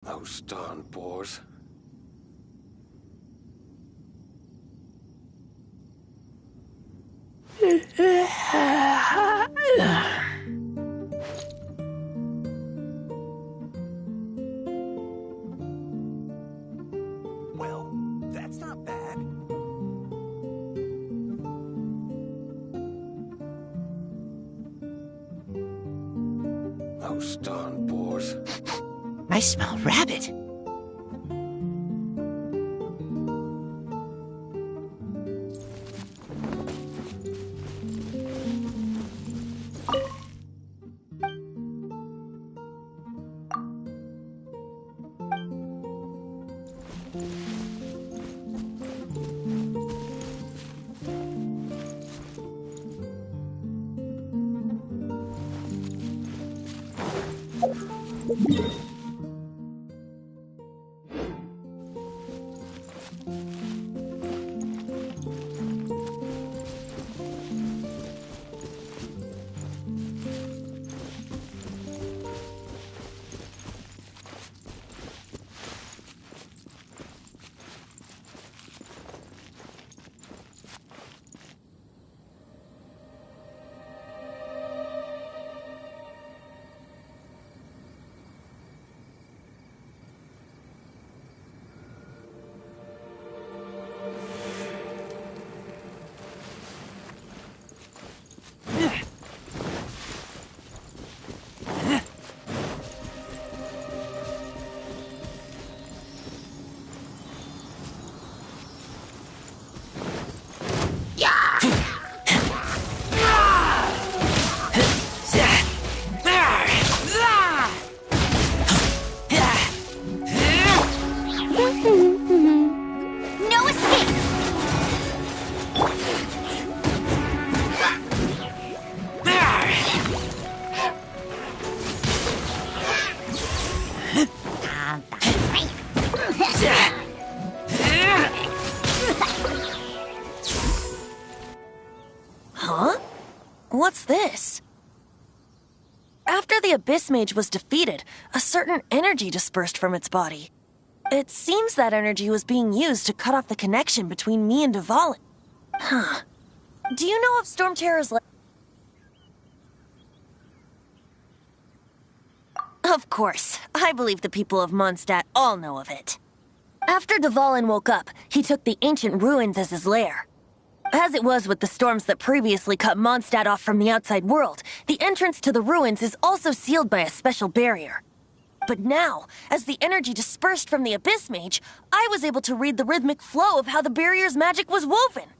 Those darn boars. Well, that's not bad. Those darn boars. I smell rabbit. No escape! Huh? What's this? After the Abyss Mage was defeated, a certain energy dispersed from its body. It seems that energy was being used to cut off the connection between me and Dvalin. Huh. Do you know of Storm Terror's Of course. I believe the people of Mondstadt all know of it. After Dvalin woke up, he took the ancient ruins as his lair. As it was with the storms that previously cut Mondstadt off from the outside world, the entrance to the ruins is also sealed by a special barrier. But now, as the energy dispersed from the Abyss Mage, I was able to read the rhythmic flow of how the barrier's magic was woven.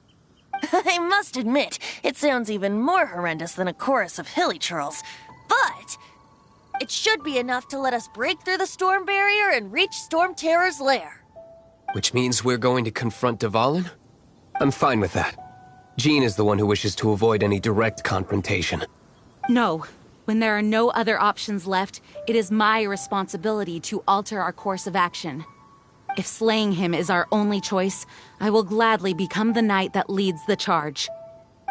I must admit, it sounds even more horrendous than a chorus of hilly churls, but it should be enough to let us break through the storm barrier and reach Storm Terror's lair. Which means we're going to confront Dvalin? I'm fine with that. Jean is the one who wishes to avoid any direct confrontation. No. When there are no other options left, it is my responsibility to alter our course of action. If slaying him is our only choice, I will gladly become the knight that leads the charge.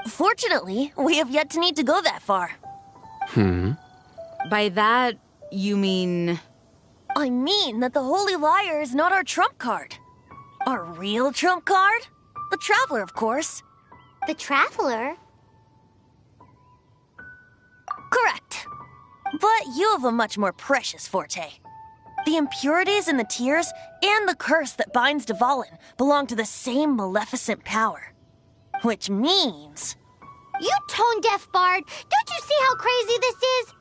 Fortunately, we have yet to need to go that far. By that, you mean... I mean that the Holy Liar is not our trump card. Our real trump card? The Traveler, of course. The Traveler? Correct. But you have a much more precious forte. The impurities in the tears and the curse that binds Dvalin belong to the same maleficent power. Which means... You tone-deaf bard! Don't you see how crazy this is?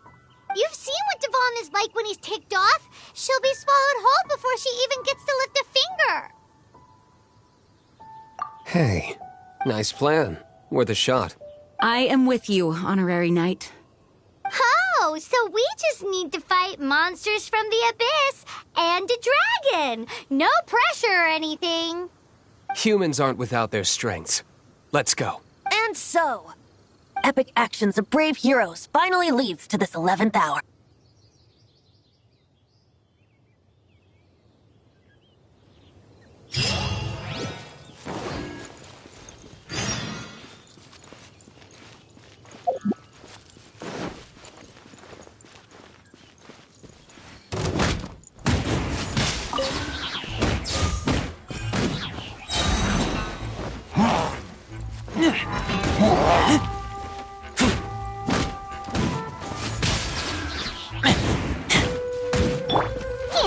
You've seen what Dvalin is like when he's ticked off. She'll be swallowed whole before she even gets to lift a finger. Hey, nice plan. Worth a shot. I am with you, honorary knight. Oh, so we just need to fight monsters from the abyss and a dragon. No pressure or anything. Humans aren't without their strengths. Let's go. And so, epic actions of brave heroes finally leads to this 11th hour.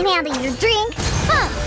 can't handle your drink. Huh.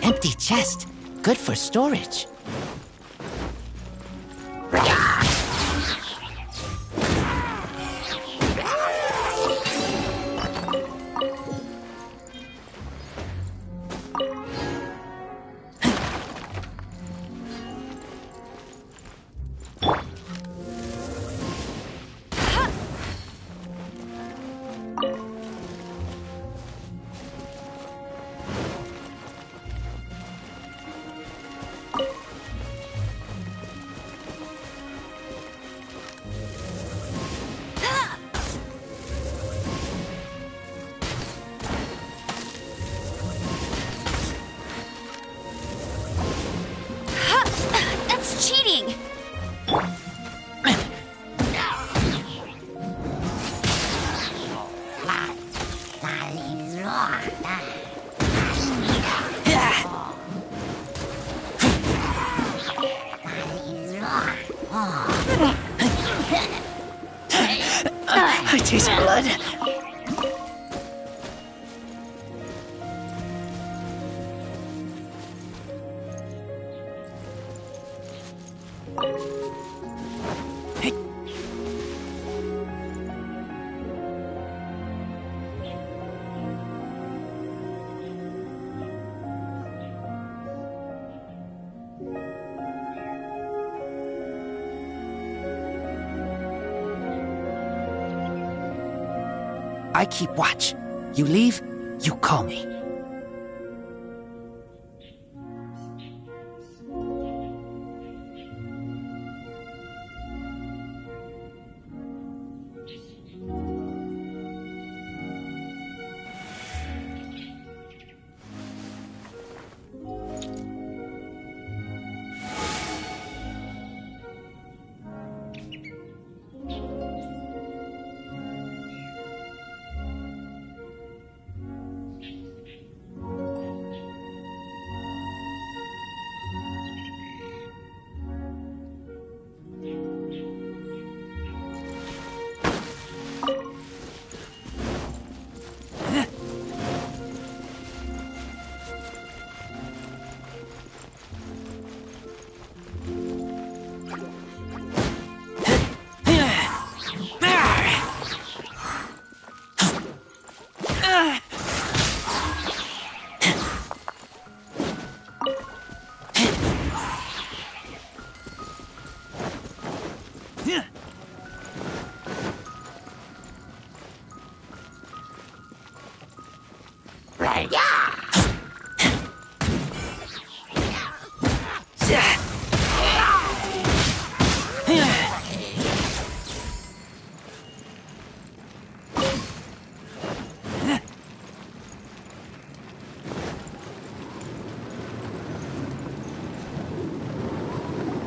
Empty chest. Good for storage. That's cheating! I taste blood. I keep watch. You leave, you call me.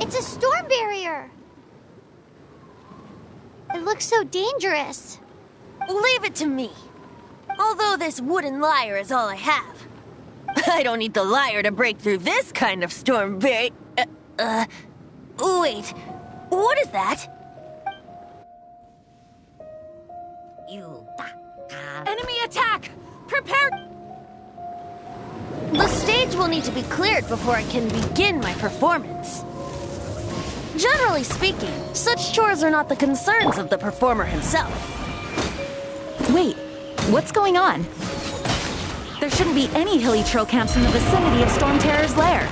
It's a storm barrier. It looks so dangerous. Leave it to me. Although this wooden lyre is all I have. I don't need the lyre to break through this kind of storm wait, what is that? Enemy attack! Prepare! The stage will need to be cleared before I can begin my performance. Generally speaking, such chores are not the concerns of the performer himself. Wait, what's going on? There shouldn't be any hilly trail camps in the vicinity of Storm Terror's lair.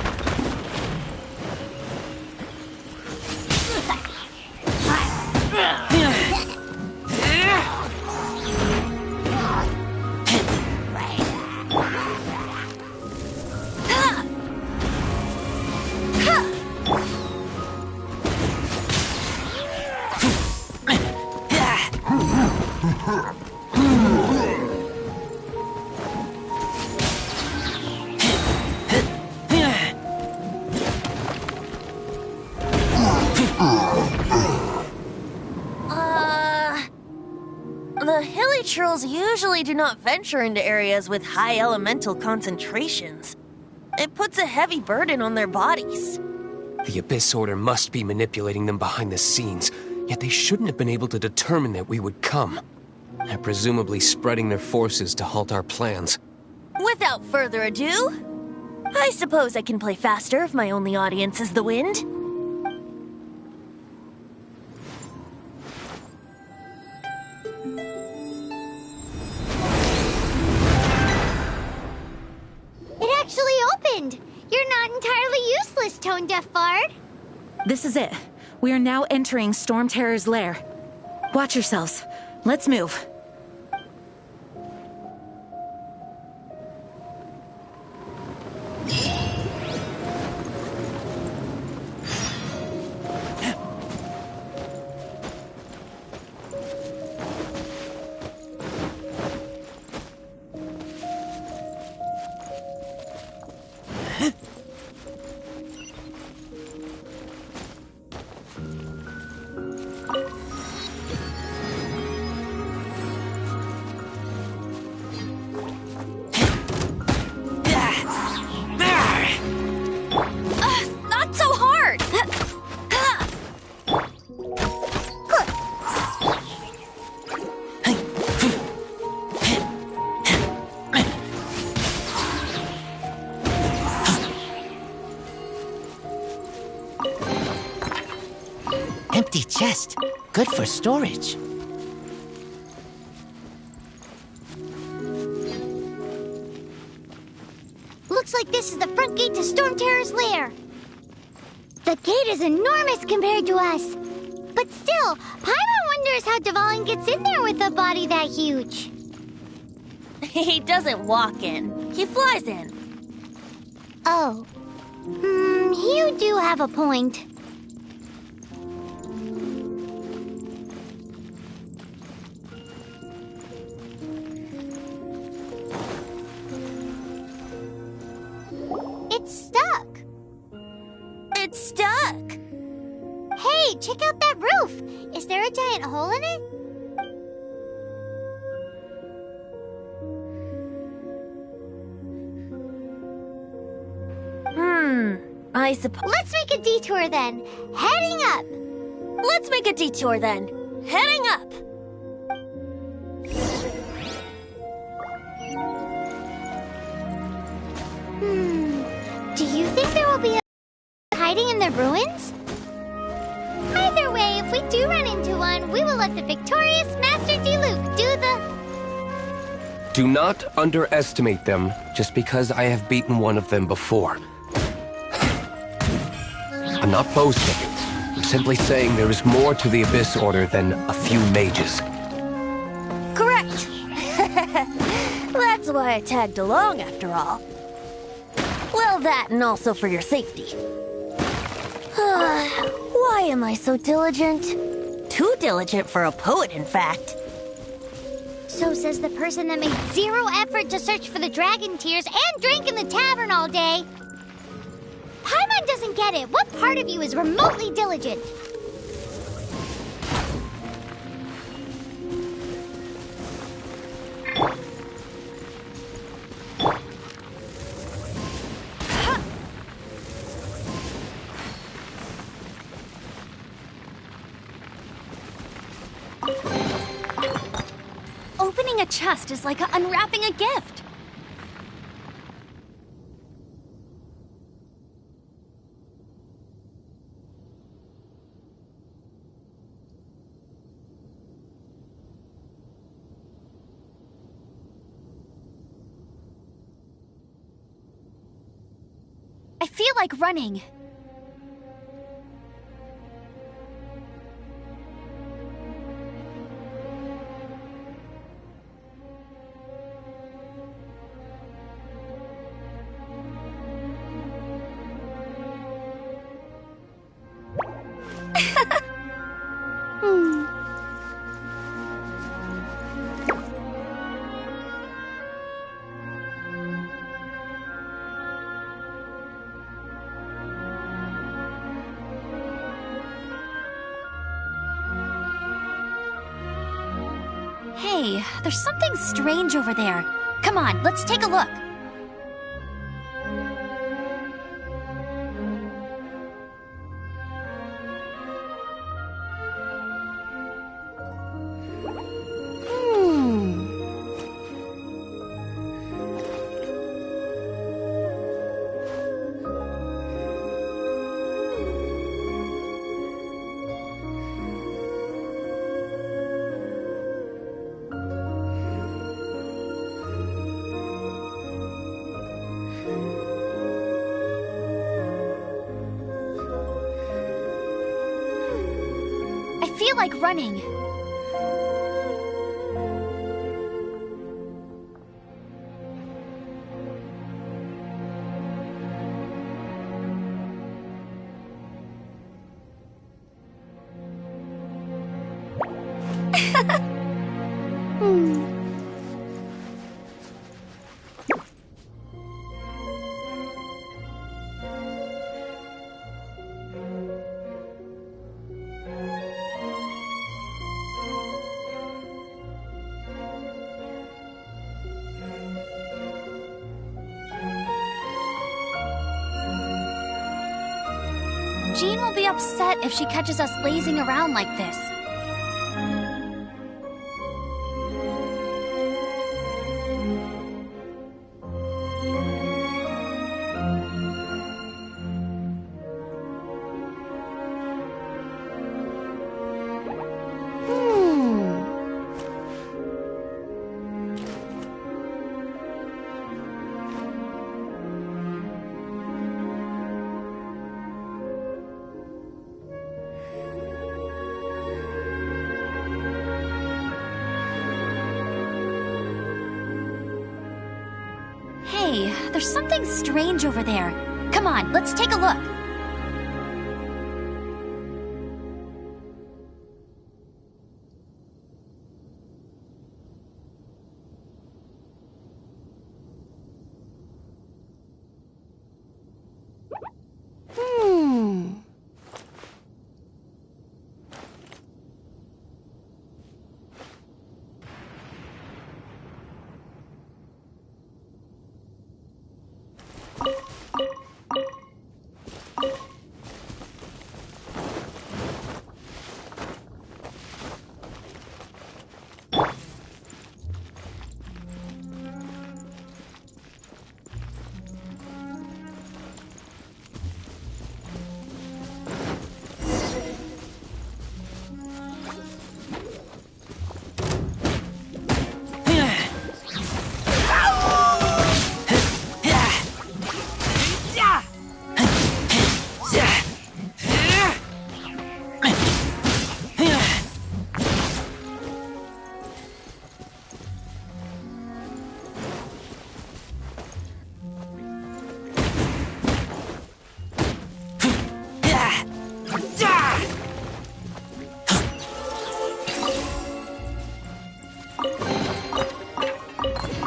The hilly trolls usually do not venture into areas with high elemental concentrations. It puts a heavy burden on their bodies. The Abyss Order must be manipulating them behind the scenes, yet they shouldn't have been able to determine that we would come. They're presumably spreading their forces to halt our plans. Without further ado, I suppose I can play faster if my only audience is the wind. It actually opened. You're not entirely useless, Tone Deaf Bard. This is it. We are now entering Storm Terror's lair. Watch yourselves. Let's move. Not so hard! Empty chest. Good for storage. Looks like this is the front gate to Storm Terror's lair. The gate is enormous compared to us. But still, Paimon wonders how Dvalin gets in there with a body that huge. He doesn't walk in. He flies in. Oh. You do have a point. It's stuck. It's stuck. Hey, check out that roof. Is there a giant hole in it? I suppose. Let's make a detour then. Heading up. Let's make a detour then. Heading up. Do you think there will be a hiding in the ruins? Either way, if we do run into one, we will let the victorious Master Diluc do the... Do not underestimate them just because I have beaten one of them before. I'm not boasting. I'm simply saying there is more to the Abyss Order than a few mages. Correct. That's why I tagged along, after all. Well, that and also for your safety. Why am I so diligent? Too diligent for a poet, in fact. So says the person that made zero effort to search for the dragon tears and drank in the tavern all day. Paimon doesn't get it. What part of you is remotely diligent? Opening a chest is like unwrapping a gift. I feel like running. Hey, there's something strange over there. Come on, let's take a look. I feel like running. Jean will be upset if she catches us lazing around like this. Hey, there's something strange over there. Come on, let's take a look.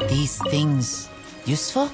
These things useful?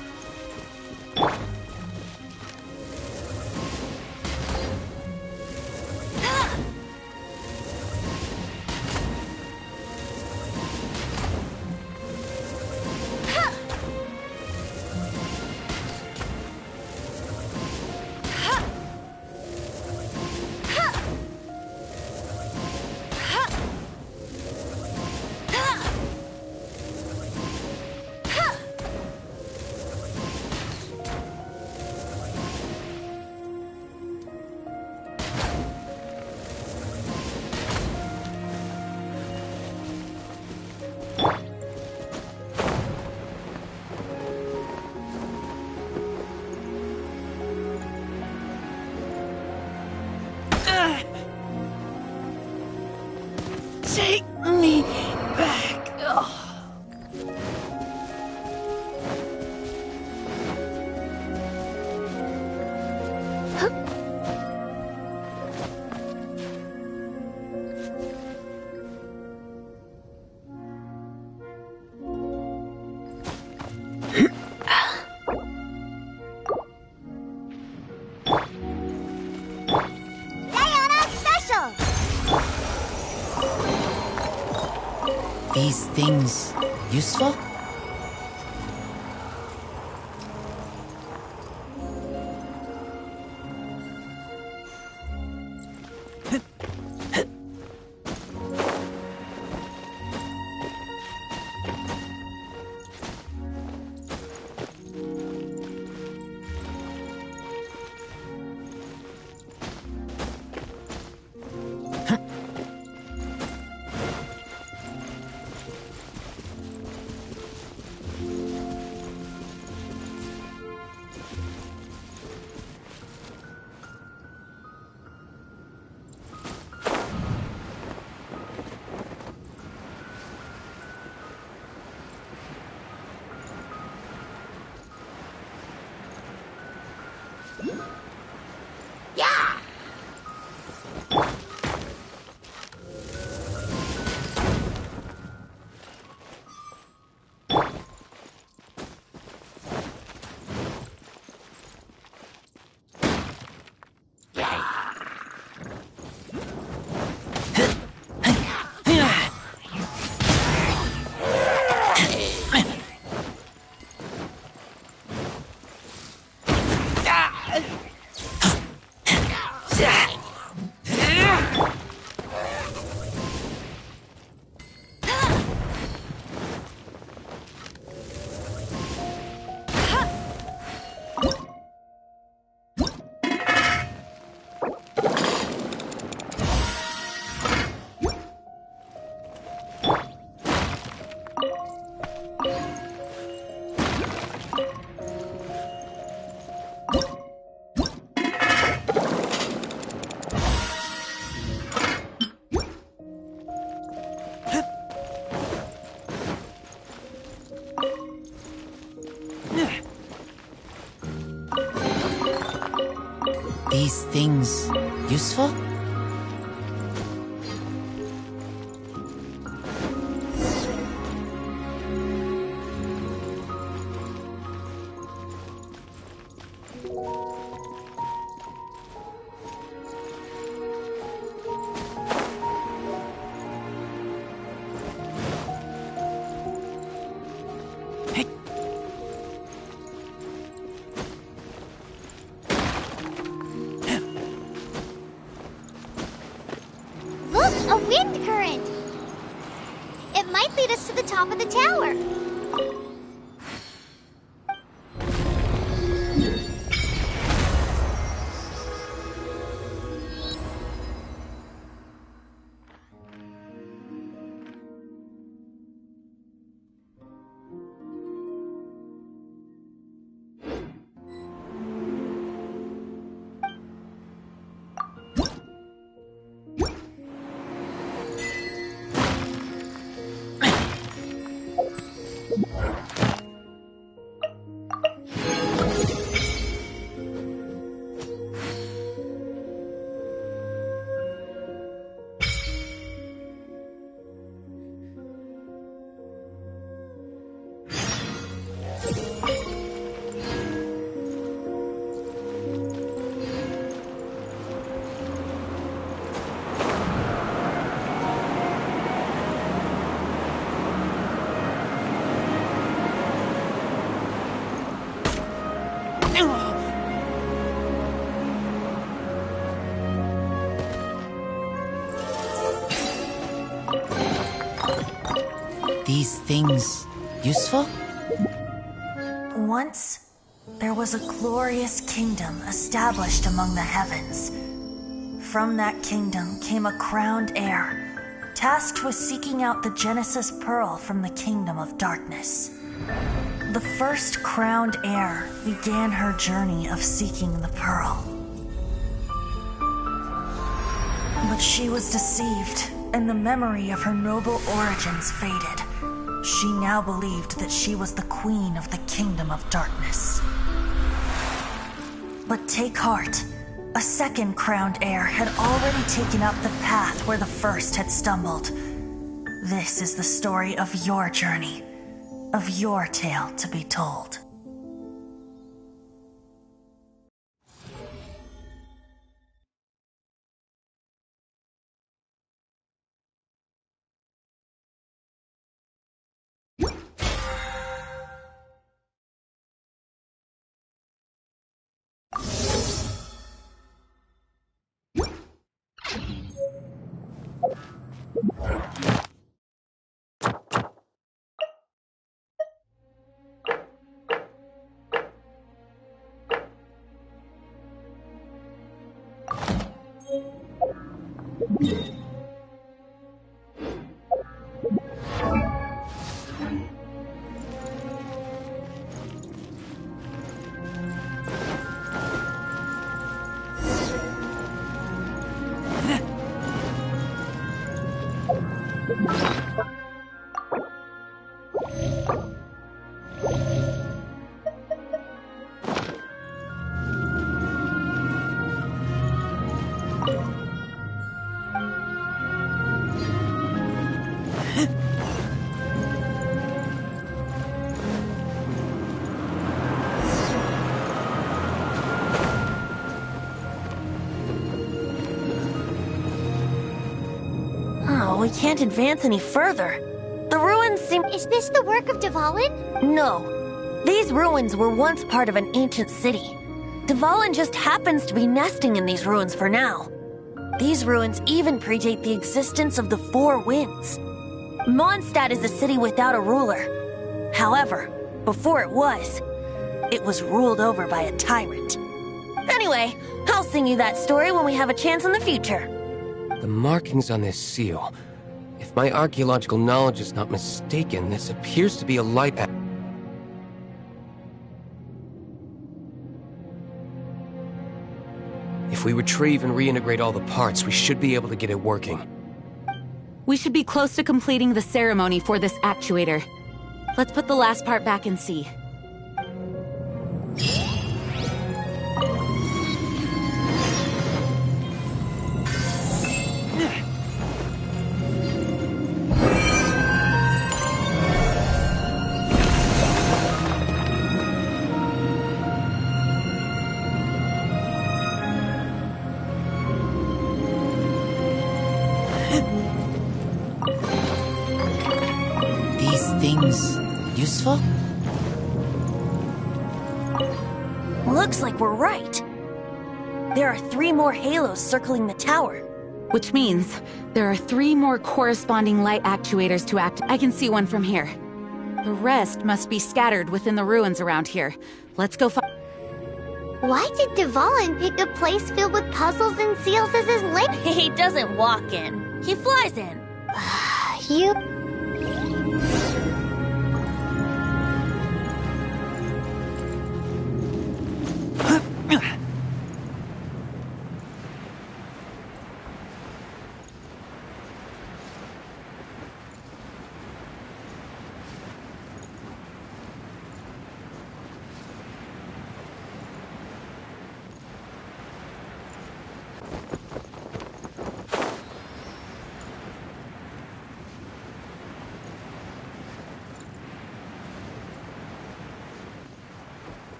Take me back. Diana Special! These things useful? These things useful? Look, a wind current! It might lead us to the top of the tower. These things useful? Once, there was a glorious kingdom established among the heavens. From that kingdom came a crowned heir, tasked with seeking out the Genesis Pearl from the kingdom of darkness. The first crowned heir began her journey of seeking the pearl. But she was deceived, and the memory of her noble origins faded. She now believed that she was the queen of the kingdom of darkness. But take heart. A second crowned heir had already taken up the path where the first had stumbled. This is the story of your journey, of your tale to be told. We can't advance any further. The ruins seem... Is this the work of Dvalin? No. These ruins were once part of an ancient city. Dvalin just happens to be nesting in these ruins for now. These ruins even predate the existence of the Four Winds. Mondstadt is a city without a ruler. However, before it was ruled over by a tyrant. Anyway, I'll sing you that story when we have a chance in the future. The markings on this seal. If my archaeological knowledge is not mistaken, this appears to be a light... If we retrieve and reintegrate all the parts, we should be able to get it working. We should be close to completing the ceremony for this actuator. Let's put the last part back and see. Things useful? Looks like we're right. There are 3 more halos circling the tower. Which means there are 3 more corresponding light actuators to act. I can see one from here. The rest must be scattered within the ruins around here. Let's go find... Why did Dvalin pick a place filled with puzzles and seals as his lair? He doesn't walk in. He flies in. You...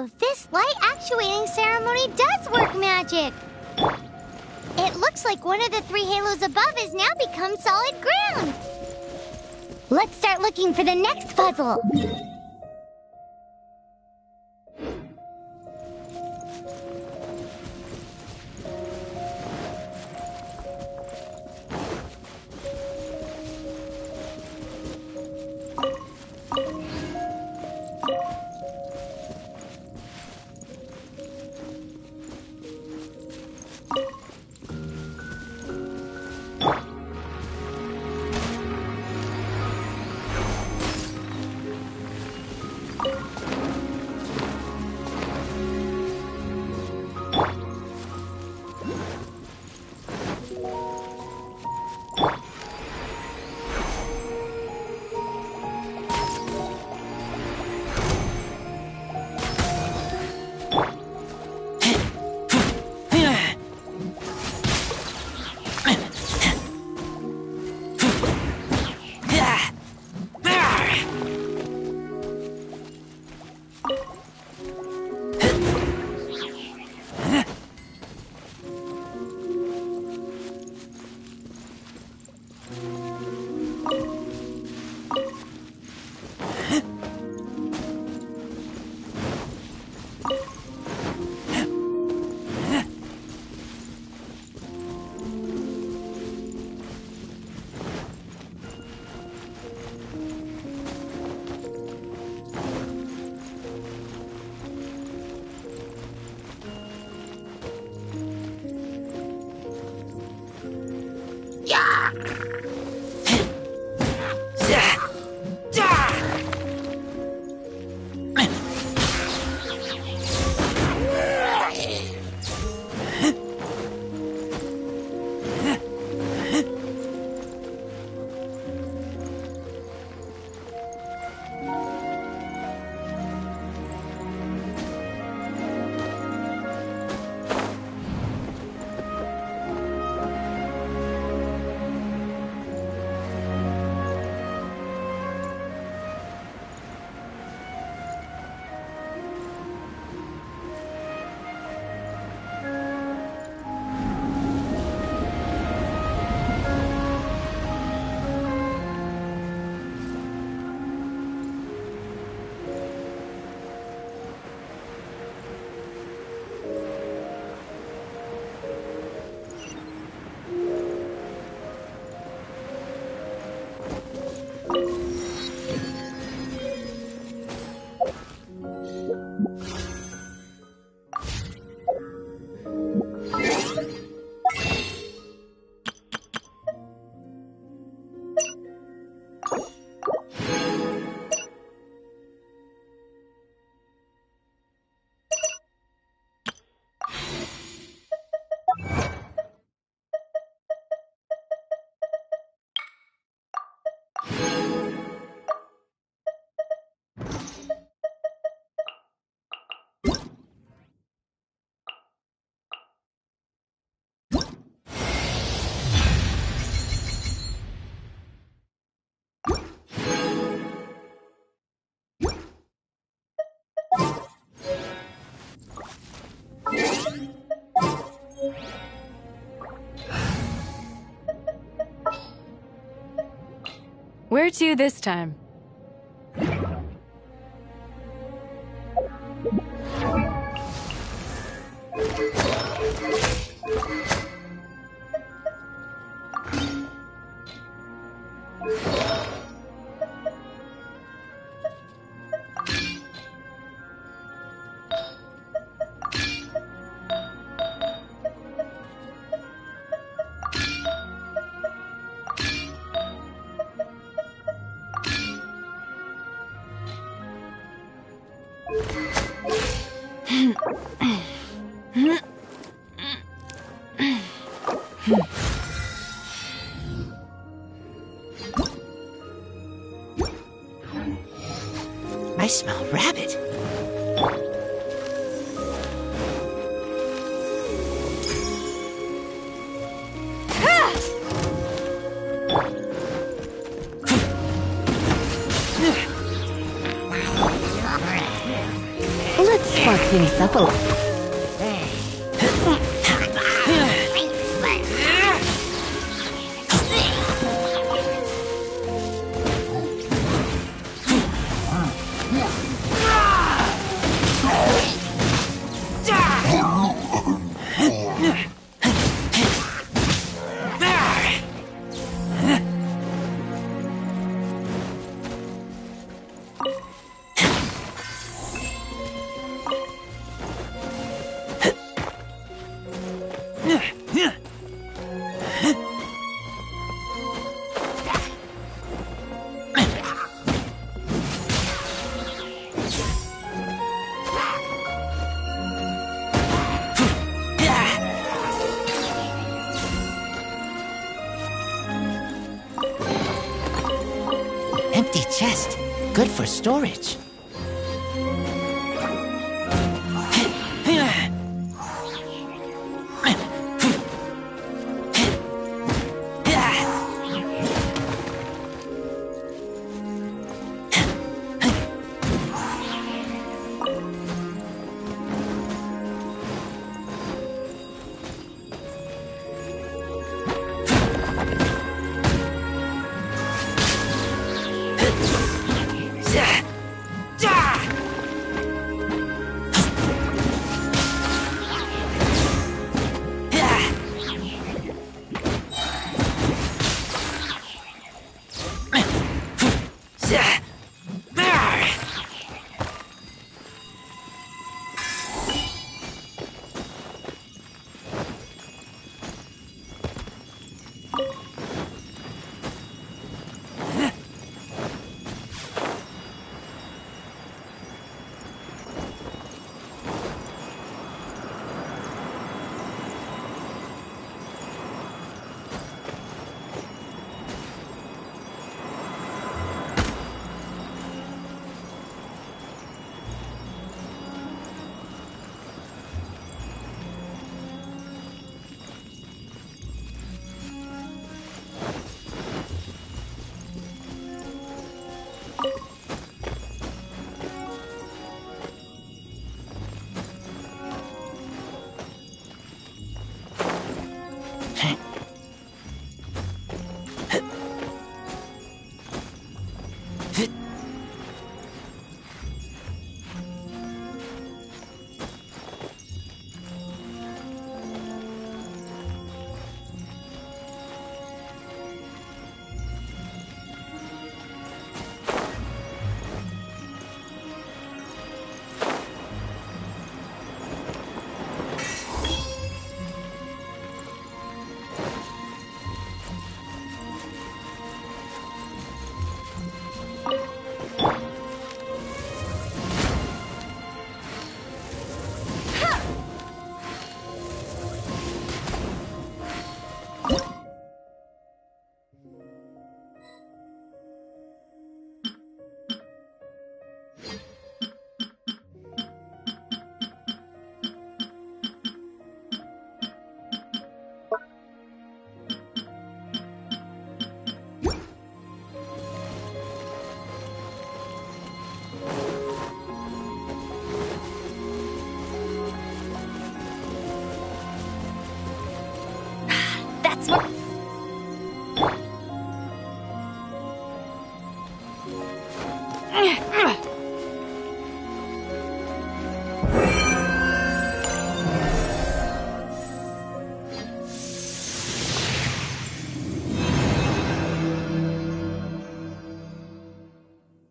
So this light actuating ceremony does work magic. It looks like one of the 3 halos above has now become solid ground. Let's start looking for the next puzzle. Where to this time? I smell rabbit. Let's spot Finish up a lot. Empty chest. Good for storage.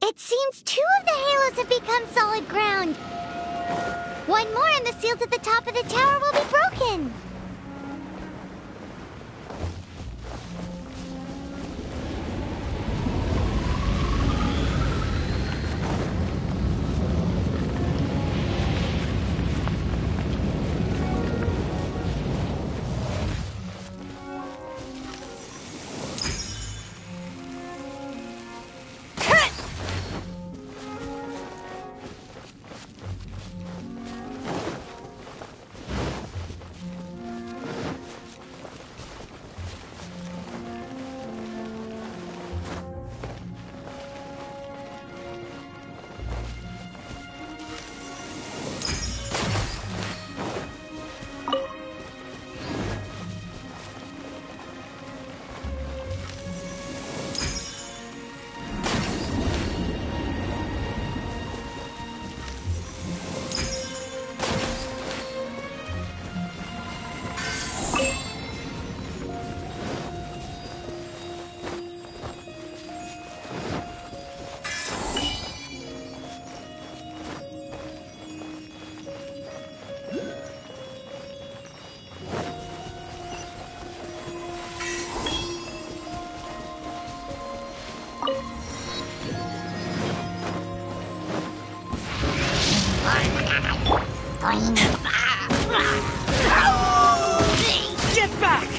It seems 2 of the halos have become solid ground. One more and the seals at the top of the tower will be broken. Get back!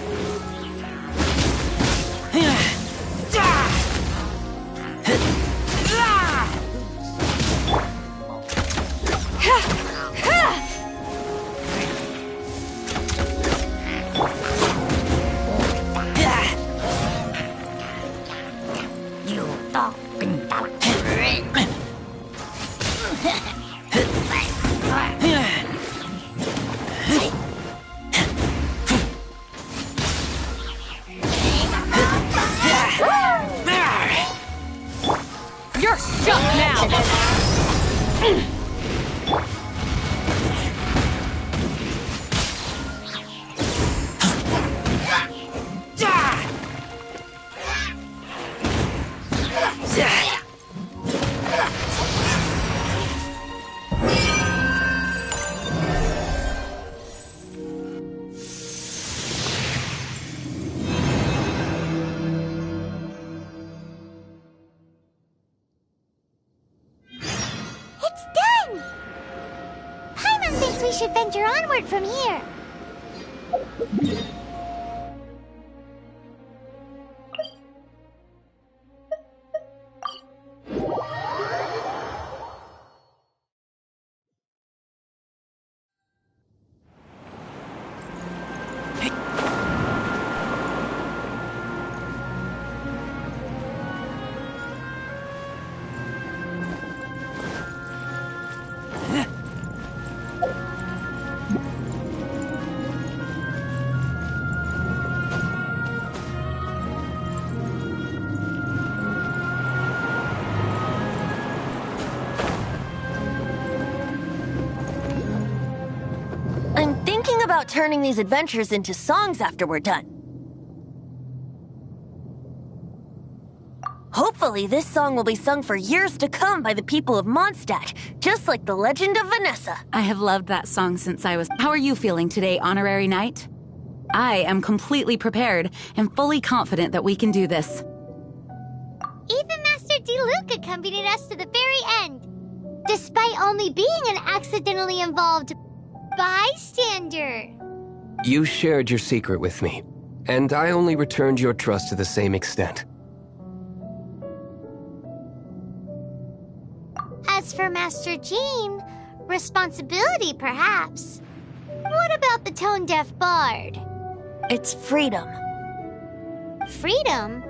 You're stuck now! It's done! Paimon thinks we should venture onward from here. I'm thinking about turning these adventures into songs after we're done. Hopefully, this song will be sung for years to come by the people of Mondstadt, just like the legend of Vanessa. I have loved that song since I was... How are you feeling today, Honorary Knight? I am completely prepared and fully confident that we can do this. Even Master Diluc accompanied us to the very end, despite only being an accidentally involved bystander. You shared your secret with me, and I only returned your trust to the same extent. As for Master Jean, responsibility perhaps. What about the tone-deaf bard? It's freedom. Freedom?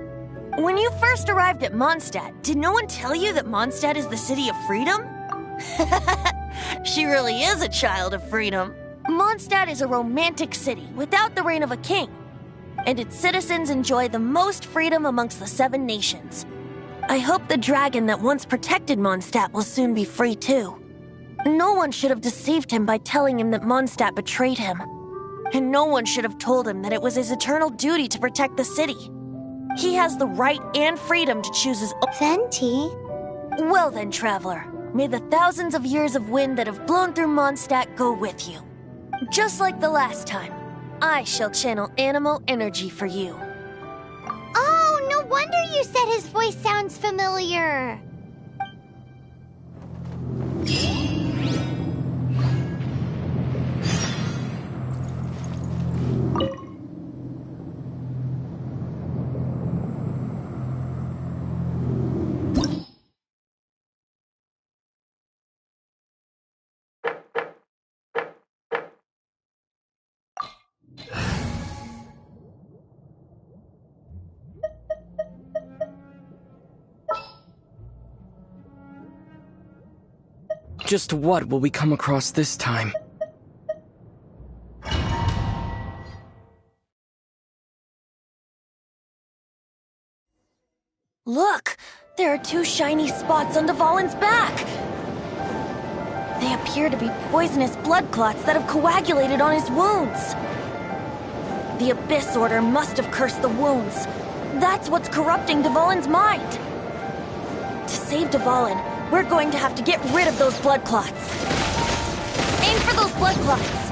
When you first arrived at Mondstadt, did no one tell you that Mondstadt is the city of freedom? She really is a child of freedom. Mondstadt is a romantic city without the reign of a king, and its citizens enjoy the most freedom amongst the 7 nations. I hope the dragon that once protected Mondstadt will soon be free too. No one should have deceived him by telling him that Mondstadt betrayed him. And no one should have told him that it was his eternal duty to protect the city. He has the right and freedom to choose his own... Venti? Well then, traveler, may the thousands of years of wind that have blown through Mondstadt go with you. Just like the last time, I shall channel animal energy for you. Oh, no wonder you said his voice sounds familiar. Just what will we come across this time? Look! There are 2 shiny spots on Dvalin's back! They appear to be poisonous blood clots that have coagulated on his wounds. The Abyss Order must have cursed the wounds. That's what's corrupting Dvalin's mind. To save Dvalin, we're going to have to get rid of those blood clots. Aim for those blood clots!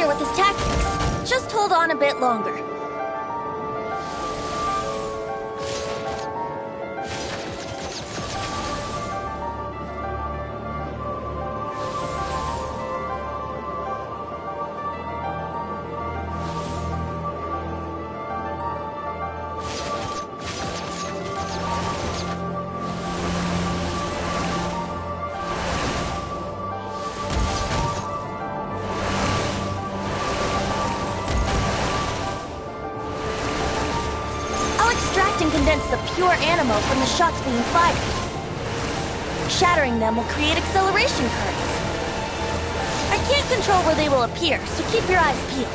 familiar with his tactics. Just hold on a bit longer. And condense the pure animo from the shots being fired. Shattering them will create acceleration currents. I can't control where they will appear, so keep your eyes peeled.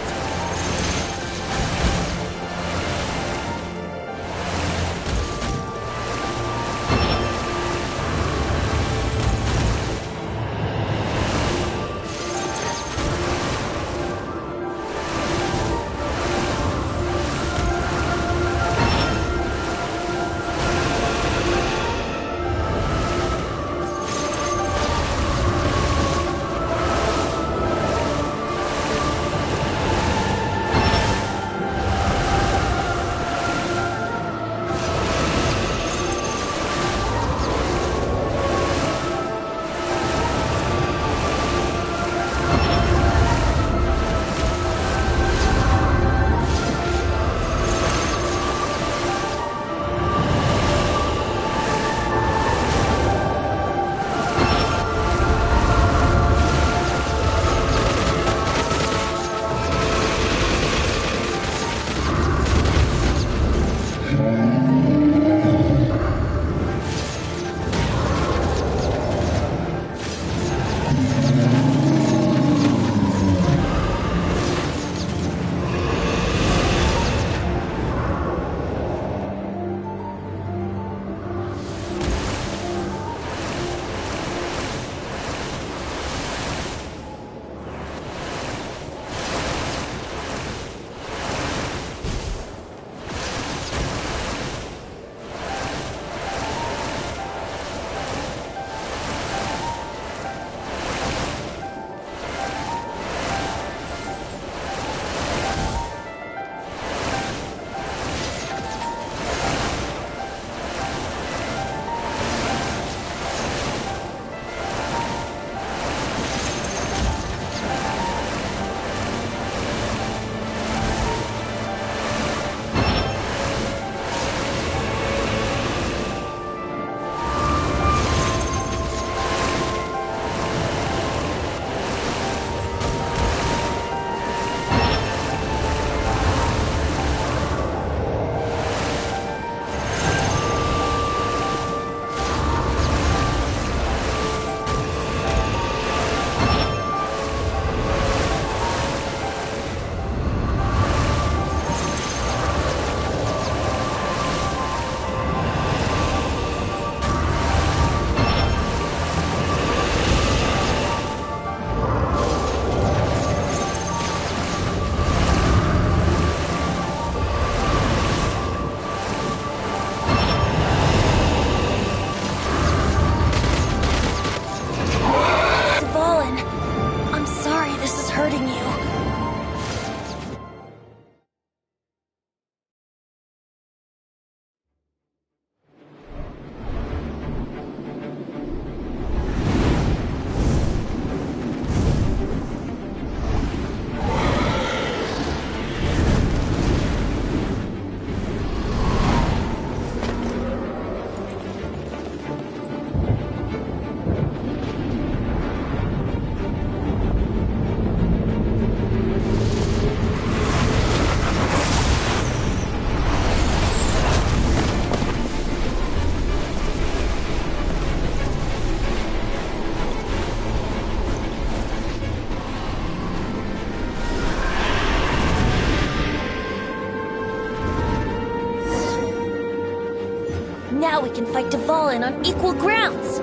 Now we can fight Dvalin on equal grounds.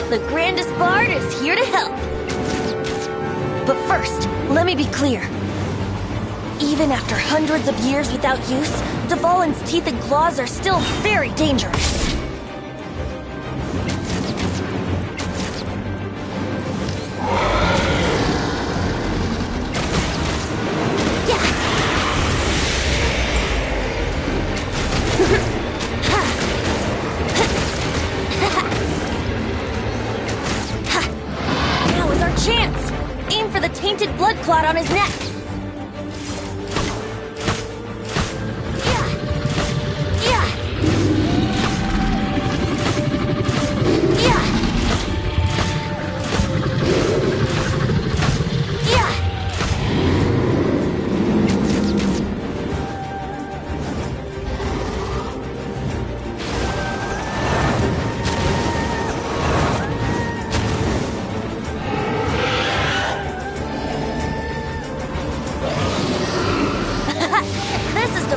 The grandest bard is here to help. But first, let me be clear. Even after hundreds of years without use, Dvalin's teeth and claws are still very dangerous.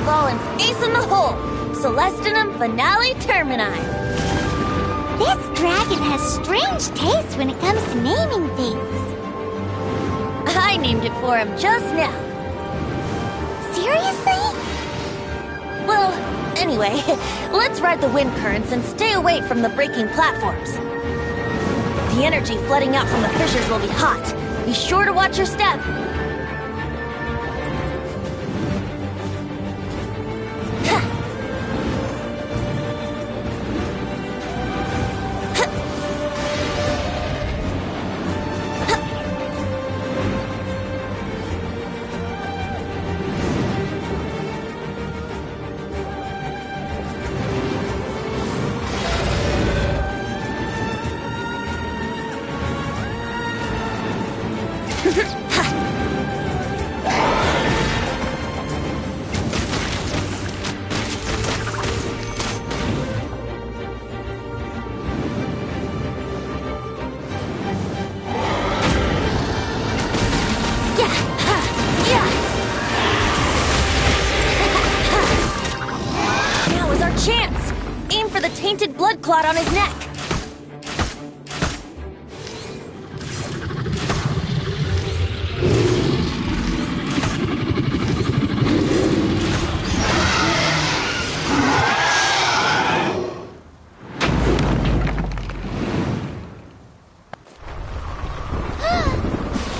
Devalin's ace in the hole! Celestinum Finale Termini! This dragon has strange taste when it comes to naming things. I named it for him just now. Seriously? Well, anyway, let's ride the wind currents and stay away from the breaking platforms. The energy flooding out from the fissures will be hot. Be sure to watch your step. Tainted blood clot on his neck.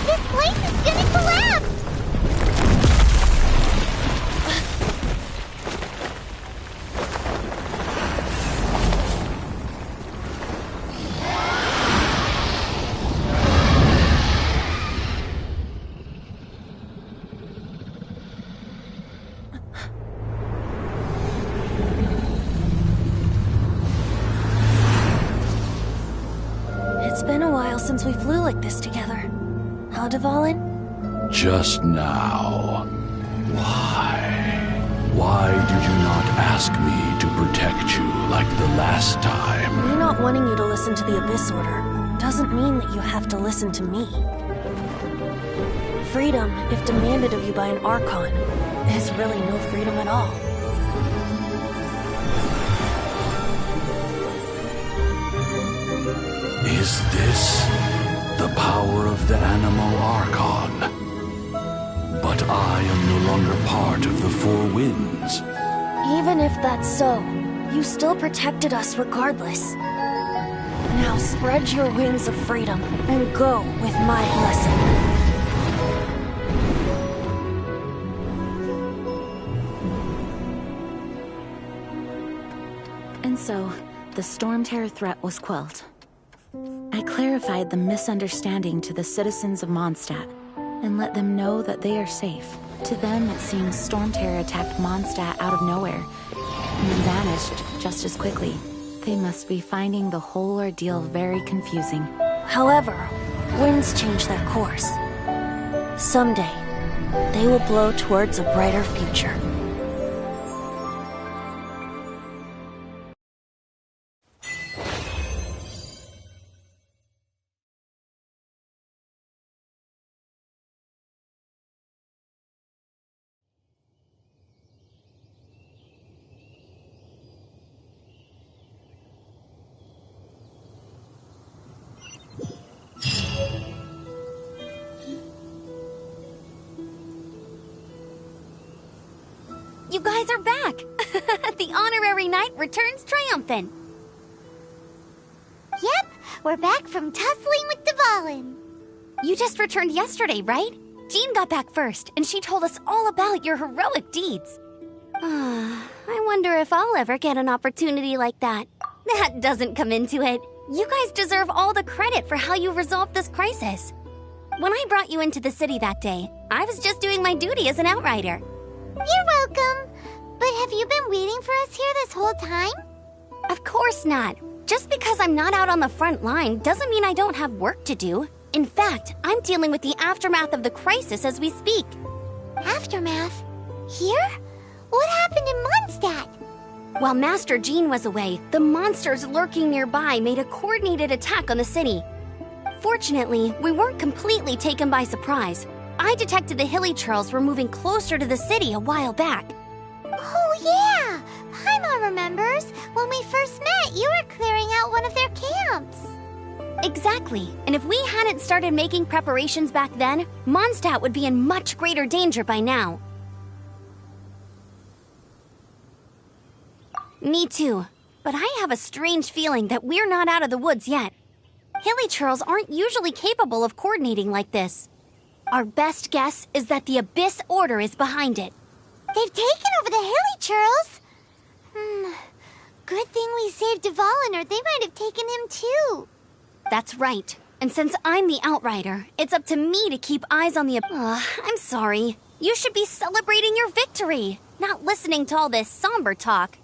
This place is gonna collapse! It's been a while since we flew like this together. Huh, Devalin? Just now. Why? Why did you not ask me to protect you like the last time? Me not wanting you to listen to the Abyss Order doesn't mean that you have to listen to me. Freedom, if demanded of you by an Archon, is really no freedom at all. Is this the power of the Animal Archon? But I am no longer part of the Four Winds. Even if that's so, you still protected us regardless. Now spread your wings of freedom and go with my blessing. And so, the Storm Terror threat was quelled. I clarified the misunderstanding to the citizens of Mondstadt and let them know that they are safe. To them, it seems Storm Terror attacked Mondstadt out of nowhere and then vanished just as quickly. They must be finding the whole ordeal very confusing. However, winds change their course. Someday, they will blow towards a brighter future. You guys are back! The honorary knight returns triumphant. Yep, we're back from tussling with Devalin. You just returned yesterday, right? Jean got back first, and she told us all about your heroic deeds. I wonder if I'll ever get an opportunity like that. That doesn't come into it. You guys deserve all the credit for how you resolved this crisis. When I brought you into the city that day, I was just doing my duty as an outrider. You're welcome. But have you been waiting for us here this whole time? Of course not. Just because I'm not out on the front line doesn't mean I don't have work to do. In fact, I'm dealing with the aftermath of the crisis as we speak. Aftermath? Here? What happened in Mondstadt? While Master Jean was away, the monsters lurking nearby made a coordinated attack on the city. Fortunately, we weren't completely taken by surprise. I detected the Hilly Churls were moving closer to the city a while back. Oh, yeah! Paimon remembers. When we first met, you were clearing out one of their camps. Exactly. And if we hadn't started making preparations back then, Mondstadt would be in much greater danger by now. Me too. But I have a strange feeling that we're not out of the woods yet. Hilichurls aren't usually capable of coordinating like this. Our best guess is that the Abyss Order is behind it. They've taken over the Hilichurls? Good thing we saved Dvalin, or they might have taken him too. That's right. And since I'm the Outrider, it's up to me to keep eyes on the... I'm sorry. You should be celebrating your victory, not listening to all this somber talk.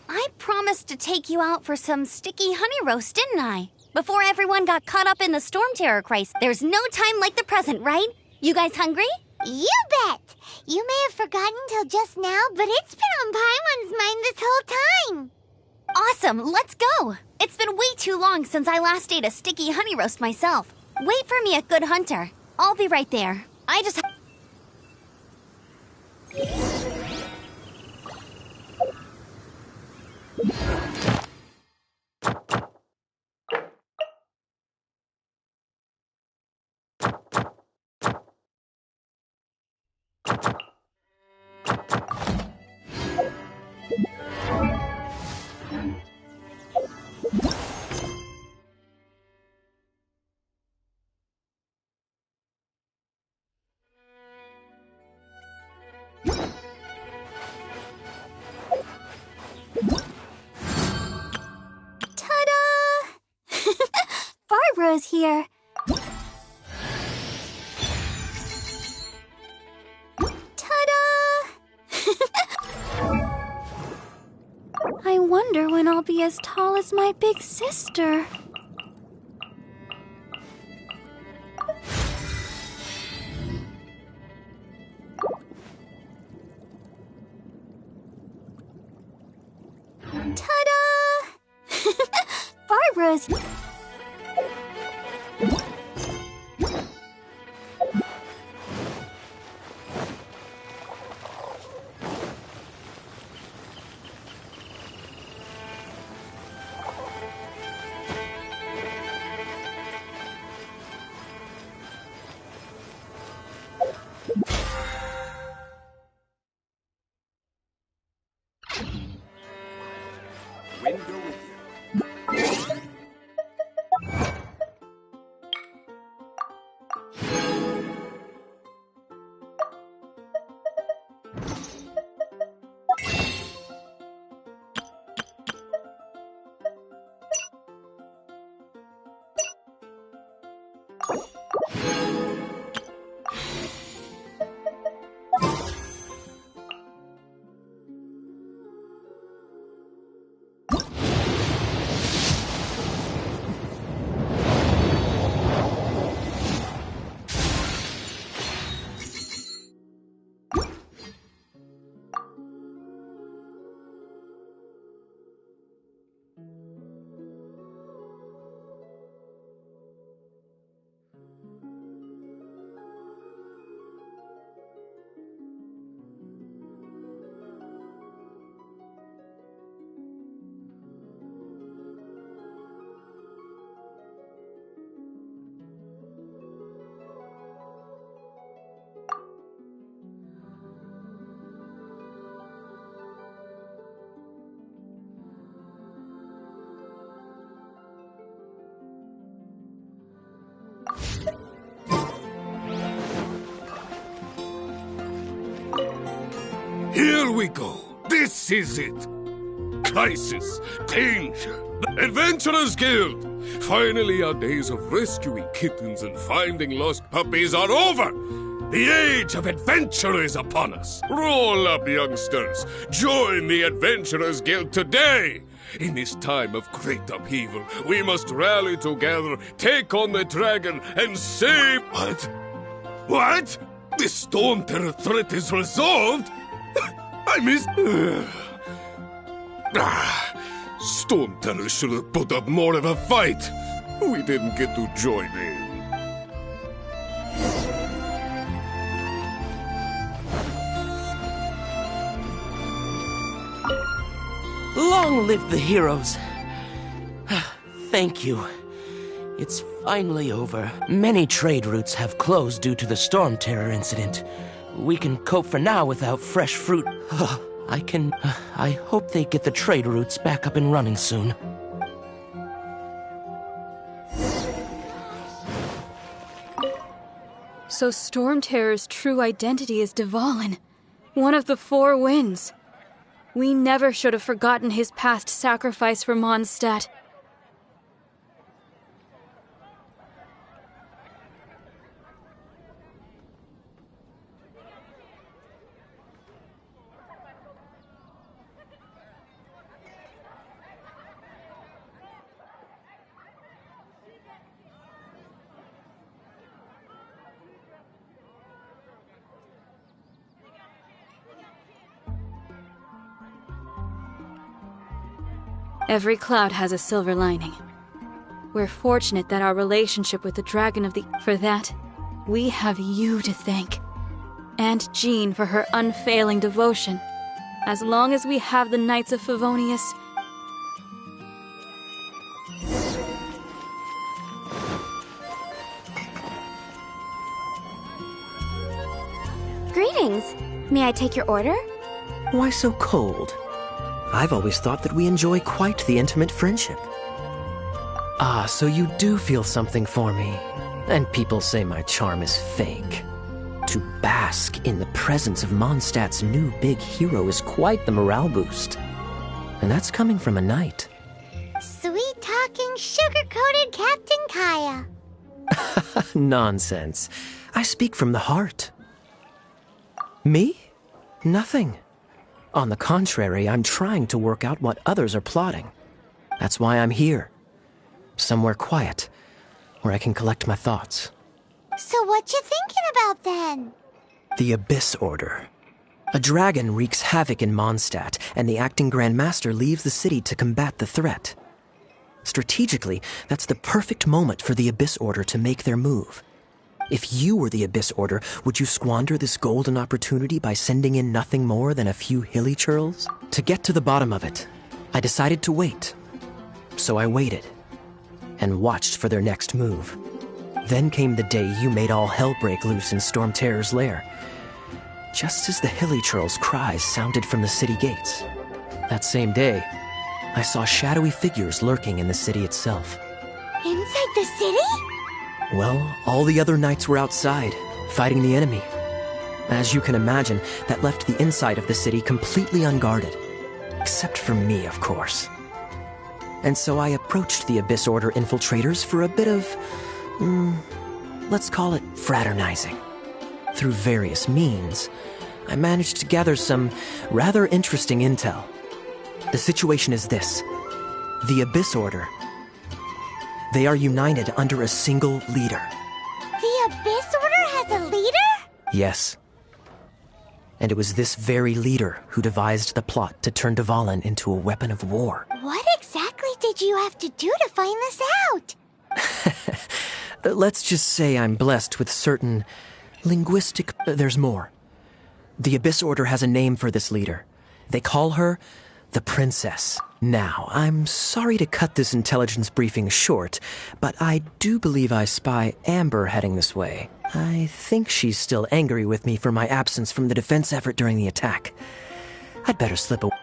I promised to take you out for some sticky honey roast, didn't I? Before everyone got caught up in the Storm Terror crisis. There's no time like the present, right? You guys hungry? You bet! You may have forgotten till just now, but it's been on Paimon's mind this whole time. Awesome, let's go! It's been way too long since I last ate a sticky honey roast myself. Wait for me at Good Hunter. I'll be right there. I just... Barbara's here. Ta-da! I wonder when I'll be as tall as my big sister. Ta-da! Barbara's... Window with you. Here we go. This is it. Crisis, danger, the Adventurers Guild. Finally, our days of rescuing kittens and finding lost puppies are over. The age of adventure is upon us. Roll up, youngsters. Join the Adventurers Guild today. In this time of great upheaval, we must rally together, take on the dragon, and save... What? What? The Storm Terror threat is resolved? I missed... Storm Terror should have put up more of a fight. We didn't get to join in. Long live the heroes. Thank you. It's finally over. Many trade routes have closed due to the Storm Terror incident. We can cope for now without fresh fruit. I hope they get the trade routes back up and running soon. So Storm Terror's true identity is Dvalin, one of the Four Winds. We never should have forgotten his past sacrifice for Mondstadt. Every cloud has a silver lining. We're fortunate that our relationship with the Dragon of the... For that, we have you to thank. And Jean for her unfailing devotion. As long as we have the Knights of Favonius... Greetings. May I take your order? Why so cold? I've always thought that we enjoy quite the intimate friendship. Ah, so you do feel something for me. And people say my charm is fake. To bask in the presence of Mondstadt's new big hero is quite the morale boost. And that's coming from a knight. Sweet-talking, sugar-coated Captain Kaya. Nonsense. I speak from the heart. Me? Nothing. On the contrary, I'm trying to work out what others are plotting. That's why I'm here. Somewhere quiet, where I can collect my thoughts. So what you thinking about then? The Abyss Order. A dragon wreaks havoc in Mondstadt, and the acting Grand Master leaves the city to combat the threat. Strategically, that's the perfect moment for the Abyss Order to make their move. If you were the Abyss Order, would you squander this golden opportunity by sending in nothing more than a few hilly churls? To get to the bottom of it, I decided to wait. So I waited, and watched for their next move. Then came the day you made all hell break loose in Storm Terror's lair. Just as the hilly churls' cries sounded from the city gates. That same day, I saw shadowy figures lurking in the city itself. Inside the city? Well, all the other knights were outside, fighting the enemy. As you can imagine, that left the inside of the city completely unguarded. Except for me, of course. And so I approached the Abyss Order infiltrators for a bit of... let's call it fraternizing. Through various means, I managed to gather some rather interesting intel. The situation is this. The Abyss Order... They are united under a single leader. The Abyss Order has a leader? Yes. And it was this very leader who devised the plot to turn Dvalin into a weapon of war. What exactly did you have to do to find this out? Let's just say I'm blessed with certain linguistic... there's more. The Abyss Order has a name for this leader. They call her the Princess. Now, I'm sorry to cut this intelligence briefing short, but I do believe I spy Amber heading this way. I think she's still angry with me for my absence from the defense effort during the attack. I'd better slip away.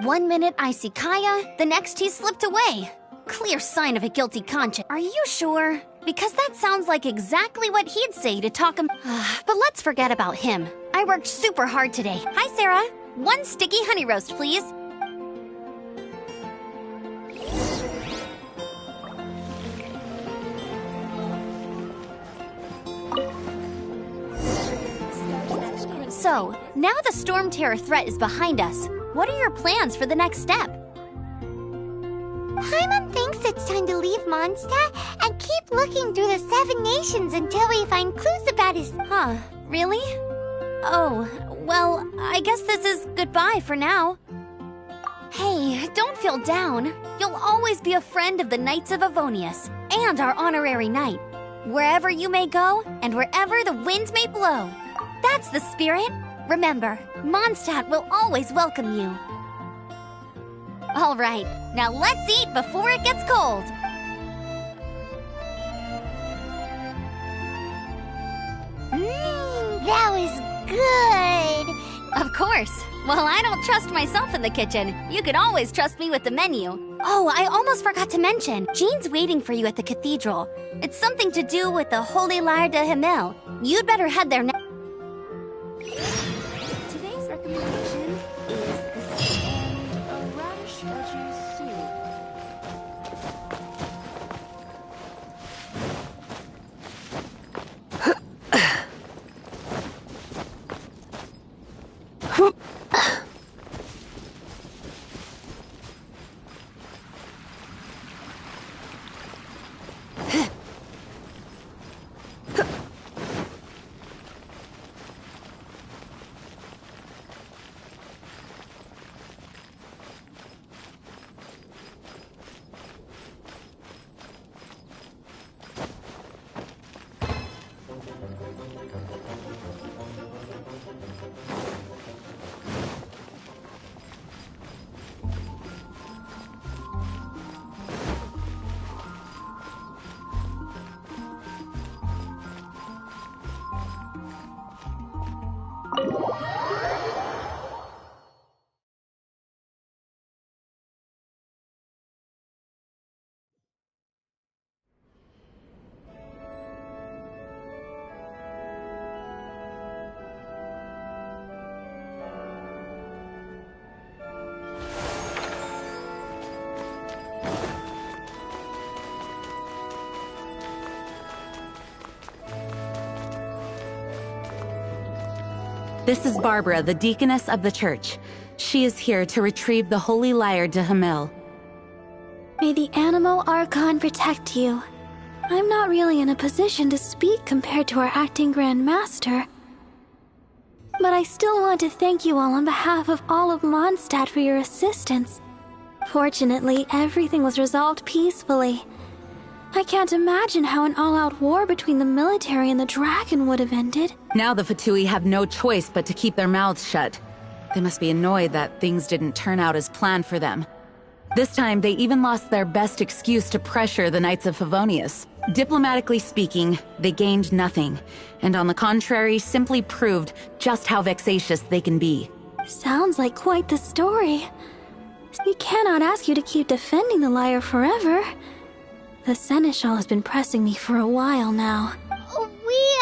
One minute I see Kaya, the next he slipped away. Clear sign of a guilty conscience. Are you sure? Because that sounds like exactly what he'd say to talk him. But let's forget about him. I worked super hard today. Hi, Sarah. 1 sticky honey roast, please. So, now the Storm Terror threat is behind us. What are your plans for the next step? Paimon thinks it's time to leave Mondstadt and keep looking through the 7 nations until we find clues about his... Huh, really? Oh, well, I guess this is goodbye for now. Hey, don't feel down. You'll always be a friend of the Knights of Favonius and our honorary knight. Wherever you may go and wherever the winds may blow. That's the spirit. Remember, Mondstadt will always welcome you. All right, now let's eat before it gets cold. That was good. Of course. Well, I don't trust myself in the kitchen. You can always trust me with the menu. Oh, I almost forgot to mention. Jean's waiting for you at the cathedral. It's something to do with the Holy Lyre de Himmel. You'd better head there now. Today's recommendation is this and a radish veggie soup. This is Barbara, the deaconess of the church. She is here to retrieve the Holy Lyre de Himmel. May the Animo Archon protect you. I'm not really in a position to speak compared to our acting Grand Master. But I still want to thank you all on behalf of all of Mondstadt for your assistance. Fortunately, everything was resolved peacefully. I can't imagine how an all-out war between the military and the dragon would have ended. Now the Fatui have no choice but to keep their mouths shut. They must be annoyed that things didn't turn out as planned for them. This time, they even lost their best excuse to pressure the Knights of Favonius. Diplomatically speaking, they gained nothing, and on the contrary, simply proved just how vexatious they can be. Sounds like quite the story. We cannot ask you to keep defending the lyre forever. The Seneschal has been pressing me for a while now. We,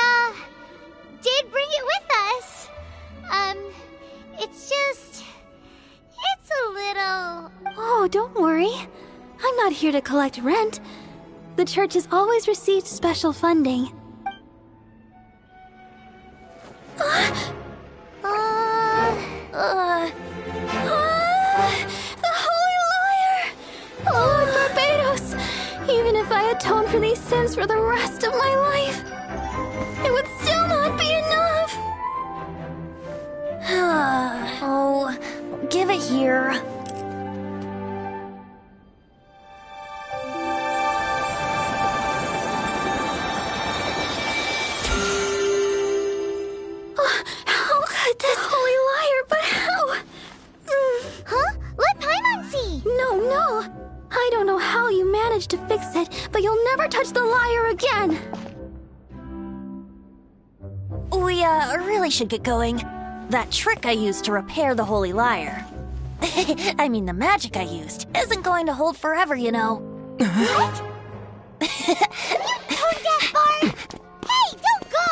did bring it with us. It's a little... Oh, don't worry. I'm not here to collect rent. The church has always received special funding. The Holy Lyre! Lord Barbados! Even if I atone for these sins for the rest of my life, it would still not be enough! Oh, give it here. How could this Holy Lyre, but how? Huh? Let Paimon see! No. I don't know how you managed to fix it, but you'll never touch the lyre again! We, really should get going. That trick I used to repair the Holy Lyre. I mean, the magic I used isn't going to hold forever, you know. What? Tone deaf, Barb! Hey, don't go!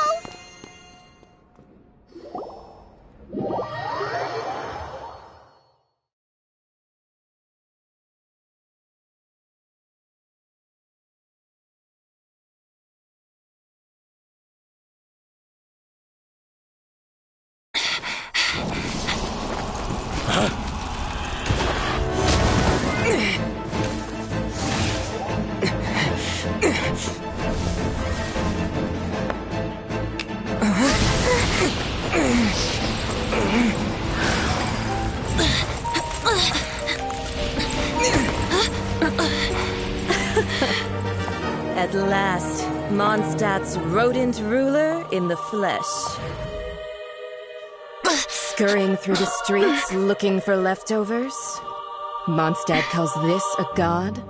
At last, Mondstadt's rodent ruler in the flesh. Scurrying through the streets looking for leftovers? Mondstadt calls this a god?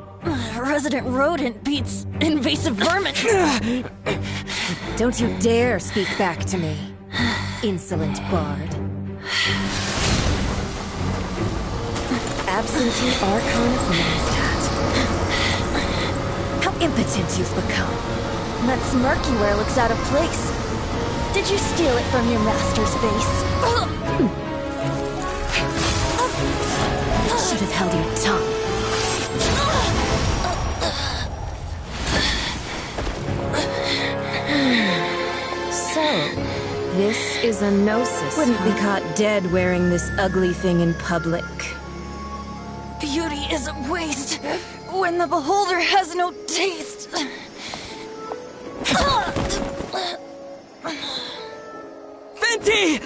Resident rodent beats invasive vermin. Don't you dare speak back to me, insolent bard. Absentee Archon of Mondstadt. How impotent you've become. That smirk you wear looks out of place. Did you steal it from your master's face? Should have held your tongue. So, this is a gnosis. Wouldn't be caught dead wearing this ugly thing in public. Beauty is a waste when the beholder has no taste. Venti!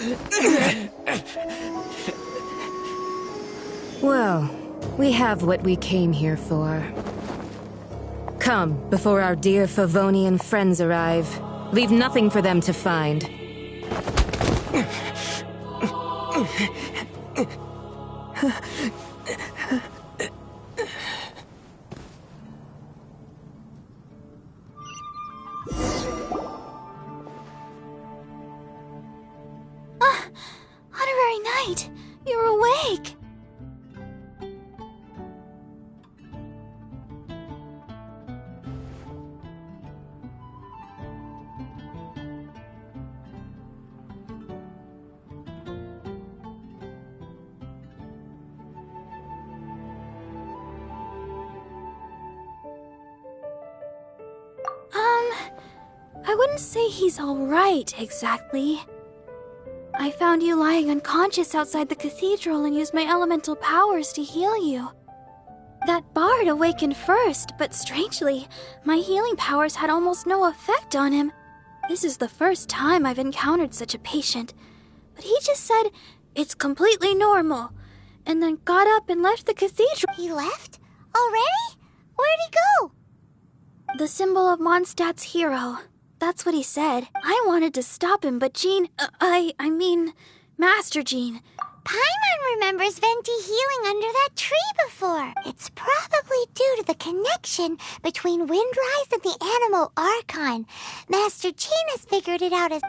Well, we have what we came here for. Come, before our dear Favonian friends arrive. Leave nothing for them to find. Honorary Knight, you're awake. I wouldn't say he's alright, exactly. I found you lying unconscious outside the cathedral and used my elemental powers to heal you. That bard awakened first, but strangely, my healing powers had almost no effect on him. This is the first time I've encountered such a patient. But he just said, it's completely normal, and then got up and left the cathedral. He left? Already? Where'd he go? The symbol of Mondstadt's hero. That's what he said. I wanted to stop him, but Jean... I mean, Master Jean. Paimon remembers Venti healing under that tree before. It's probably due to the connection between Windrise and the Animal Archon. Master Jean has figured it out as...